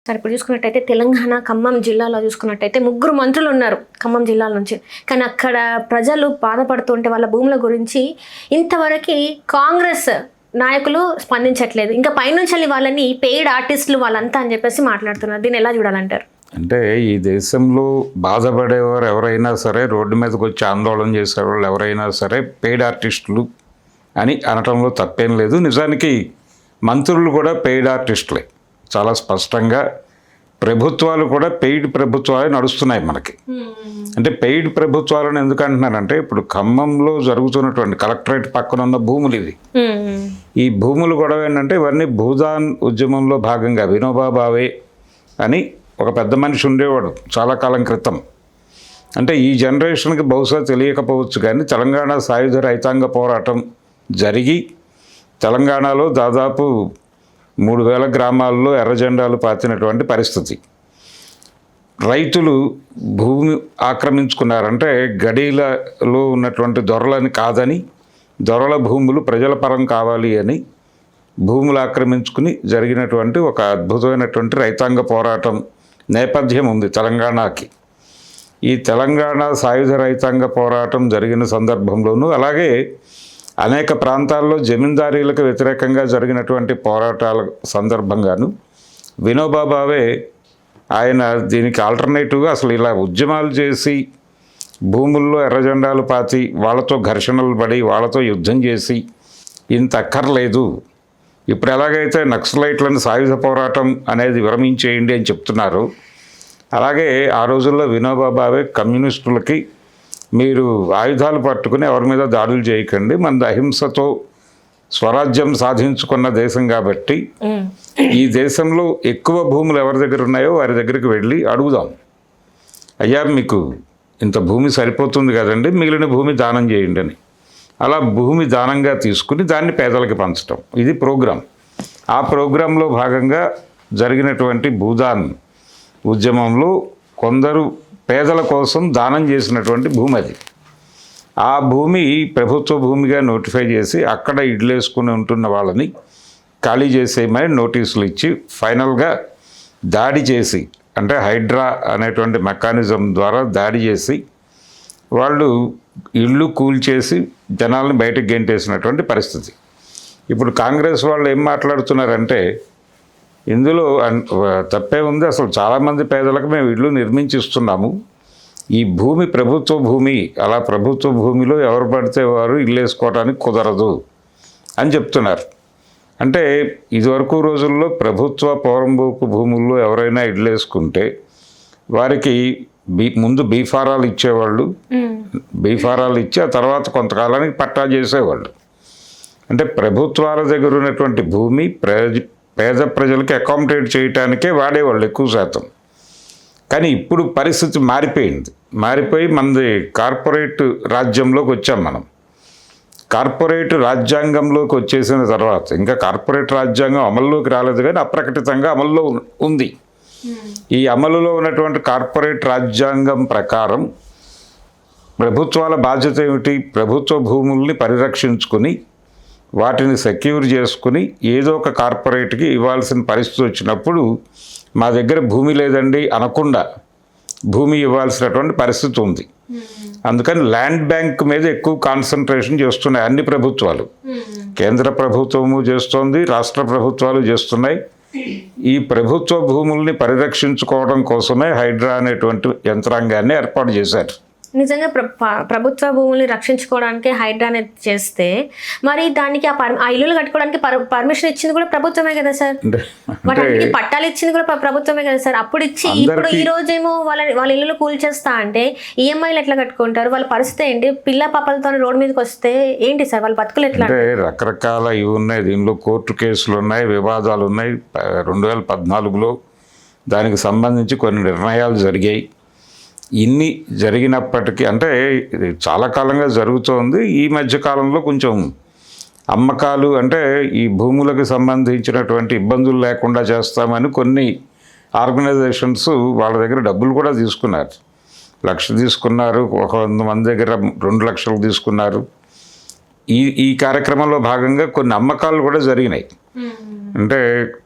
Sir ఇప్పుడు చూసుకున్నట్టయితే తెలంగాణ ఖమ్మం జిల్లాలో చూసుకున్నట్టయితే 3 మంత్రులు ఉన్నారు ఖమ్మం జిల్లా నుంచి. కానీ అక్కడ ప్రజలు బాధపడుతుంటే వాళ్ళ భూముల గురించి ఇంతవరకు కాంగ్రెస్ నాయకులు స్పందించట్లేదు. ఇంకా పైనుంచి వాళ్ళని పెయిడ్ ఆర్టిస్టులు వాళ్ళంతా అని చెప్పేసి మాట్లాడుతున్నారు. దీన్ని ఎలా చూడాలంటారు? అంటే ఈ దేశంలో బాధపడేవారు ఎవరైనా సరే, రోడ్డు మీదకి వచ్చి ఆందోళన చేసేవాళ్ళు ఎవరైనా సరే పెయిడ్ ఆర్టిస్టులు అని అనటంలో తప్పేం లేదు. నిజానికి మంత్రులు కూడా పెయిడ్ ఆర్టిస్టులే. చాలా స్పష్టంగా ప్రభుత్వాలు కూడా పెయిడ్ ప్రభుత్వాలే నడుస్తున్నాయి మనకి. అంటే పెయిడ్ ప్రభుత్వాలను ఎందుకు అంటున్నానంటే, ఇప్పుడు ఖమ్మంలో జరుగుతున్నటువంటి కలెక్టరేట్ పక్కన ఉన్న భూములు ఇవి. ఈ భూములు గొడవ ఏంటంటే, ఇవన్నీ భూదాన్ ఉద్యమంలో భాగంగా వినోబా భావే అని ఒక పెద్ద మనిషి ఉండేవాడు చాలా కాలం క్రితం. అంటే ఈ జనరేషన్కి బహుశా తెలియకపోవచ్చు, కానీ తెలంగాణ సాయుధ రైతాంగ పోరాటం జరిగి తెలంగాణలో దాదాపు 3000 గ్రామాల్లో ఎర్ర జెండాలు పాతినటువంటి పరిస్థితి. రైతులు భూమి ఆక్రమించుకున్నారంటే గడీలలో ఉన్నటువంటి దొరలని కాదని, దొరల భూములు ప్రజల పరం కావాలి అని భూములు ఆక్రమించుకుని జరిగినటువంటి ఒక అద్భుతమైనటువంటి రైతాంగ పోరాటం నేపథ్యం ఉంది తెలంగాణకి. ఈ తెలంగాణ సాయుధ రైతాంగ పోరాటం జరిగిన సందర్భంలోనూ, అలాగే అనేక ప్రాంతాల్లో జమీందారీలకు వ్యతిరేకంగా జరిగినటువంటి పోరాటాల సందర్భంగాను వినోబా భావే ఆయన దీనికి ఆల్టర్నేటివ్గా అసలు ఇలా ఉద్యమాలు చేసి భూముల్లో ఎర్రజెండాలు పాతి వాళ్ళతో ఘర్షణలు పడి వాళ్ళతో యుద్ధం చేసి ఇంత అక్కర్లేదు, ఇప్పుడు ఎలాగైతే నక్సలైట్లను సాయుధ పోరాటం అనేది విరమించేయండి అని చెప్తున్నారు, అలాగే ఆ రోజుల్లో వినోబా భావే కమ్యూనిస్టులకి మీరు ఆయుధాలు పట్టుకుని ఎవరి మీద దాడులు చేయకండి, మనది అహింసతో స్వరాజ్యం సాధించుకున్న దేశం కాబట్టి ఈ దేశంలో ఎక్కువ భూములు ఎవరి దగ్గర ఉన్నాయో వారి దగ్గరికి వెళ్ళి అడుగుదాం, అయ్యా మీకు ఇంత భూమి సరిపోతుంది కదండి, మిగిలిన భూమి దానం చేయండి అని. అలా భూమి దానంగా తీసుకుని దాన్ని పేదలకు పంచడం, ఇది ప్రోగ్రాం. ఆ ప్రోగ్రాంలో భాగంగా జరిగినటువంటి భూదాన్ ఉద్యమంలో కొందరు పేదల కోసం దానం చేసినటువంటి భూమి అది. ఆ భూమి ప్రభుత్వ భూమిగా నోటిఫై చేసి అక్కడ ఇడ్లేసుకుని ఉంటున్న వాళ్ళని ఖాళీ చేసేయమని నోటీసులు ఇచ్చి ఫైనల్గా దాడి చేసి, అంటే హైడ్రా అనేటువంటి మెకానిజం ద్వారా దాడి చేసి వాళ్ళు ఇళ్ళు కూల్చేసి జనాలను బయటకు గెంటేసినటువంటి పరిస్థితి. ఇప్పుడు కాంగ్రెస్ వాళ్ళు ఏం మాట్లాడుతున్నారంటే, ఇందులో తప్పే ఉంది, అసలు చాలామంది పేదలకు మేము ఇళ్ళు నిర్మించిస్తున్నాము, ఈ భూమి ప్రభుత్వ భూమి, అలా ప్రభుత్వ భూమిలో ఎవరు పడితే వారు ఇల్లు వేసుకోవడానికి కుదరదు అని చెప్తున్నారు. అంటే ఇదివరకు రోజుల్లో ప్రభుత్వ పౌరంభూకు భూముల్లో ఎవరైనా ఇల్లు వేసుకుంటే వారికి ముందు బీఫారాలు ఇచ్చేవాళ్ళు, బీఫారాలు ఇచ్చి ఆ తర్వాత కొంతకాలానికి పట్టా చేసేవాళ్ళు. అంటే ప్రభుత్వాల దగ్గర ఉన్నటువంటి భూమి పేద ప్రజలకి అకామిడేట్ చేయటానికే వాడేవాళ్ళు ఎక్కువ శాతం. కానీ ఇప్పుడు పరిస్థితి మారిపోయి మనది కార్పొరేట్ రాజ్యంలోకి వచ్చాం మనం. కార్పొరేట్ రాజ్యాంగంలోకి వచ్చేసిన తర్వాత, ఇంకా కార్పొరేట్ రాజ్యాంగం అమల్లోకి రాలేదు కానీ అప్రకటితంగా అమల్లో ఉంది. ఈ అమలులో ఉన్నటువంటి కార్పొరేట్ రాజ్యాంగం ప్రకారం ప్రభుత్వాల బాధ్యత ఏమిటి? ప్రభుత్వ భూముల్ని పరిరక్షించుకుని వాటిని సెక్యూర్ చేసుకుని ఏదో ఒక కార్పొరేట్కి ఇవ్వాల్సిన పరిస్థితి వచ్చినప్పుడు మా దగ్గర భూమి లేదండి అనకుండా భూమి ఇవ్వాల్సినటువంటి పరిస్థితి ఉంది. అందుకని ల్యాండ్ బ్యాంక్ మీద ఎక్కువ కాన్సన్ట్రేషన్ చేస్తున్నాయి అన్ని ప్రభుత్వాలు. కేంద్ర ప్రభుత్వము చేస్తోంది, రాష్ట్ర ప్రభుత్వాలు చేస్తున్నాయి. ఈ ప్రభుత్వ భూముల్ని పరిరక్షించుకోవడం కోసమే హైడ్రా అనేటువంటి యంత్రాంగాన్ని ఏర్పాటు చేశారు. నిజంగా ప్రభుత్వ భూముల్ని రక్షించుకోవడానికి హైడ్రా అనేది చేస్తే, మరి దానికి ఆ ఇల్లులు కట్టుకోవడానికి పర్మిషన్ ఇచ్చింది కూడా ప్రభుత్వమే కదా సార్, వాటికి పట్టాలు ఇచ్చింది కూడా ప్రభుత్వమే కదా సార్. అప్పుడు ఇచ్చి ఇప్పుడు ఈ రోజేమో వాళ్ళ ఇల్లులు కూల్చేస్తా అంటే ఈఎంఐలు ఎట్లా కట్టుకుంటారు? వాళ్ళ పరిస్థితి ఏంటి? పిల్ల పాపలతో రోడ్డు మీదకి వస్తే ఏంటి సార్ వాళ్ళ బతుకులు ఎట్లా? అంటే రకరకాల ఇవి ఉన్నాయి, దీనిలో కోర్టు కేసులు ఉన్నాయి, వివాదాలు ఉన్నాయి. 2014లో దానికి సంబంధించి కొన్ని నిర్ణయాలు జరిగాయి. ఇన్ని జరిగినప్పటికీ, అంటే ఇది చాలా కాలంగా జరుగుతోంది. ఈ మధ్యకాలంలో కొంచెం అమ్మకాలు, అంటే ఈ భూములకు సంబంధించినటువంటి ఇబ్బందులు లేకుండా చేస్తామని కొన్ని ఆర్గనైజేషన్స్ వాళ్ళ దగ్గర డబ్బులు కూడా తీసుకున్నారు. 1,00,000 తీసుకున్నారు, 100 మంది దగ్గర 2 లక్షలు తీసుకున్నారు. ఈ కార్యక్రమంలో భాగంగా కొన్ని అమ్మకాలు కూడా జరిగినాయి. అంటే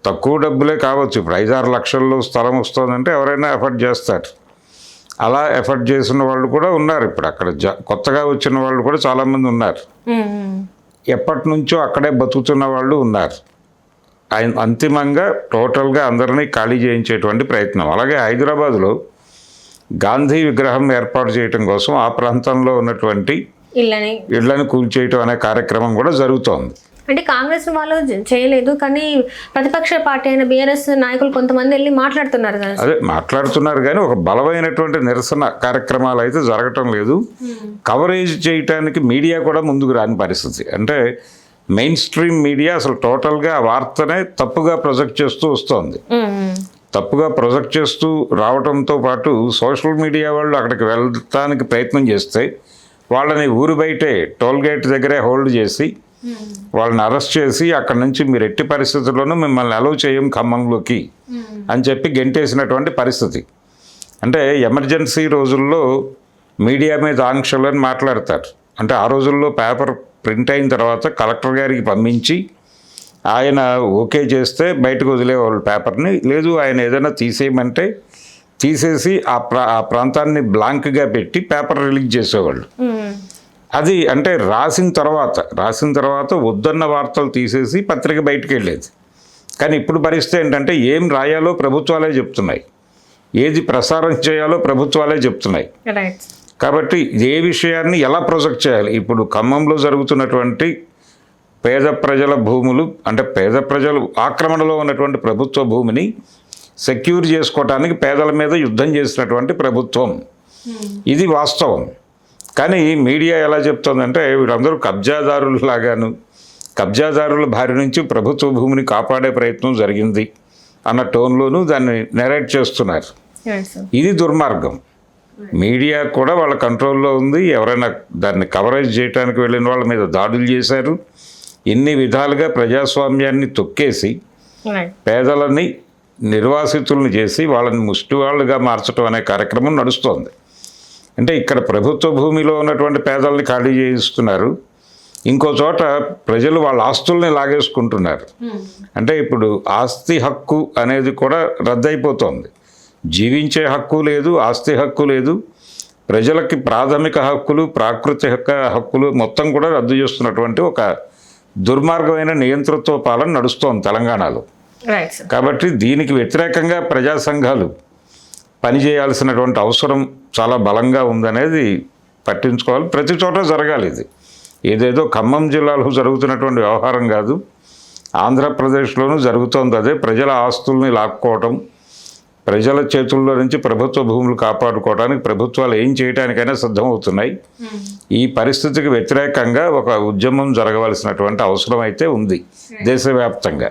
తక్కువ డబ్బులే కావచ్చు, ఇప్పుడు 5-6 లక్షల్లో స్థలం వస్తుందంటే ఎవరైనా ఎఫర్ట్ చేస్తారు. అలా ఎఫర్ట్ చేసిన వాళ్ళు కూడా ఉన్నారు. ఇప్పుడు అక్కడ కొత్తగా వచ్చిన వాళ్ళు కూడా చాలామంది ఉన్నారు. ఎప్పటి నుంచో అక్కడే బతుకుతున్న వాళ్ళు ఉన్నారు. అంతిమంగా టోటల్గా అందరినీ ఖాళీ చేయించేటువంటి ప్రయత్నం. అలాగే హైదరాబాద్లో గాంధీ విగ్రహం ఏర్పాటు చేయటం కోసం ఆ ప్రాంతంలో ఉన్నటువంటి ఇళ్లను కూల్చేయటం అనే కార్యక్రమం కూడా జరుగుతోంది. అంటే కాంగ్రెస్ వాళ్ళు చేయలేదు, కానీ ప్రతిపక్ష పార్టీ అయిన బీఆర్ఎస్ నాయకులు కొంతమంది వెళ్ళి మాట్లాడుతున్నారు కదా. అదే మాట్లాడుతున్నారు, కానీ ఒక బలమైనటువంటి నిరసన కార్యక్రమాలు అయితే జరగటం లేదు. కవరేజ్ చేయటానికి మీడియా కూడా ముందుకు రాని పరిస్థితి. అంటే మెయిన్ స్ట్రీమ్ మీడియా అసలు టోటల్గా ఆ వార్తనే తప్పుగా ప్రొజెక్ట్ చేస్తూ వస్తోంది. తప్పుగా ప్రొజెక్ట్ చేస్తూ రావడంతో పాటు సోషల్ మీడియా వాళ్ళు అక్కడికి వెళ్ళటానికి ప్రయత్నం చేస్తే వాళ్ళని ఊరు బయటే టోల్గేట్ దగ్గరే హోల్డ్ చేసి వాళ్ళని అరెస్ట్ చేసి అక్కడి నుంచి మీరు ఎట్టి పరిస్థితుల్లోనూ మిమ్మల్ని అలౌ చేయం ఖమ్మంలోకి అని చెప్పి గెంటేసినటువంటి పరిస్థితి. అంటే ఎమర్జెన్సీ రోజుల్లో మీడియా మీద ఆంక్షలని మాట్లాడతారు. అంటే ఆ రోజుల్లో పేపర్ ప్రింట్ అయిన తర్వాత కలెక్టర్ గారికి పంపించి ఆయన ఓకే చేస్తే బయటకు వదిలేవాళ్ళు పేపర్ని. లేదు ఆయన ఏదైనా తీసేయమంటే తీసేసి ఆ ప్రాంతాన్ని బ్లాంక్గా పెట్టి పేపర్ రిలీజ్ చేసేవాళ్ళు. అది అంటే రాసిన తర్వాత వద్దన్న వార్తలు తీసేసి పత్రిక బయటకు వెళ్ళేది. కానీ ఇప్పుడు పరిస్థితి ఏంటంటే ఏం రాయాలో ప్రభుత్వాలే చెప్తున్నాయి, ఏది ప్రసారం చేయాలో ప్రభుత్వాలే చెప్తున్నాయి. కాబట్టి ఏ విషయాన్ని ఎలా ప్రొజెక్ట్ చేయాలి. ఇప్పుడు ఖమ్మంలో జరుగుతున్నటువంటి పేద ప్రజల భూములు, అంటే పేద ప్రజలు ఆక్రమణలో ఉన్నటువంటి ప్రభుత్వ భూమిని సెక్యూర్ చేసుకోవటానికి పేదల మీద యుద్ధం చేసినటువంటి ప్రభుత్వం, ఇది వాస్తవం. కానీ మీడియా ఎలా చెప్తోందంటే వీళ్ళందరూ కబ్జాదారుల బారి నుంచి ప్రభుత్వ భూమిని కాపాడే ప్రయత్నం జరిగింది అన్న టోన్లోనూ దాన్ని నెరేట్ చేస్తున్నారు. ఇది దుర్మార్గం. మీడియా కూడా వాళ్ళ కంట్రోల్లో ఉంది. ఎవరైనా దాన్ని కవరేజ్ చేయడానికి వెళ్ళిన వాళ్ళ మీద దాడులు చేశారు. ఇన్ని విధాలుగా ప్రజాస్వామ్యాన్ని తొక్కేసి పేదలని నిర్వాసితులను చేసి వాళ్ళని ముష్టివాళ్ళుగా మార్చడం అనే కార్యక్రమం నడుస్తోంది. అంటే ఇక్కడ ప్రభుత్వ భూమిలో ఉన్నటువంటి పేదల్ని ఖాళీ చేయిస్తున్నారు, ఇంకో చోట ప్రజలు వాళ్ళ ఆస్తుల్ని లాగేసుకుంటున్నారు. అంటే ఇప్పుడు ఆస్తి హక్కు అనేది కూడా రద్దయిపోతోంది. జీవించే హక్కు లేదు, ఆస్తి హక్కు లేదు, ప్రజలకి ప్రాథమిక హక్కులు, ప్రాకృతిక హక్కులు మొత్తం కూడా రద్దు చేస్తున్నటువంటి ఒక దుర్మార్గమైన నియంతృత్వ పాలన నడుస్తోంది తెలంగాణలో. కాబట్టి దీనికి వ్యతిరేకంగా ప్రజా సంఘాలు పనిచేయాల్సినటువంటి అవసరం చాలా బలంగా ఉందనేది పట్టించుకోవాలి. ప్రతి చోట జరగాలి. ఇది ఏదేదో ఖమ్మం జిల్లాలో జరుగుతున్నటువంటి వ్యవహారం కాదు, ఆంధ్రప్రదేశ్లోనూ జరుగుతోంది అదే. ప్రజల ఆస్తుల్ని లాక్కోవటం, ప్రజల చేతుల్లో నుంచి ప్రభుత్వ భూములు కాపాడుకోవడానికి ప్రభుత్వాలు ఏం చేయడానికైనా సిద్ధమవుతున్నాయి. ఈ పరిస్థితికి వ్యతిరేకంగా ఒక ఉద్యమం జరగవలసినటువంటి అవసరం అయితే ఉంది దేశవ్యాప్తంగా.